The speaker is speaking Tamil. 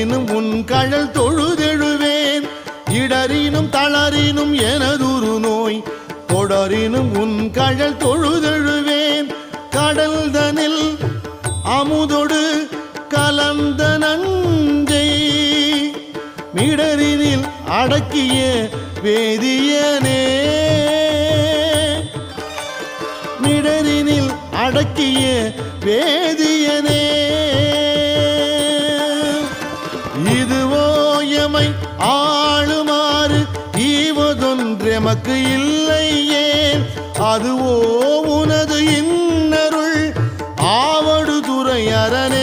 இடரினும் உன் கழல் தொழுதெழுவேன் இடரினும் தளரினும் எனதுரு நோய் தொடரினும் உன் கழல் தொழுதெழுவேன் கடல் தனில் அமுதொடு கலந்த நஞ்சை மிடரினில் அடக்கிய வேதியனே மிடரினில் அடக்கிய வேதியனே இதுவோ எமை ஆளுமாறு ஈவதொன்றெமக்கு இல்லையே அதுவோ உனது இன்னருள் ஆவடு துறை அரணே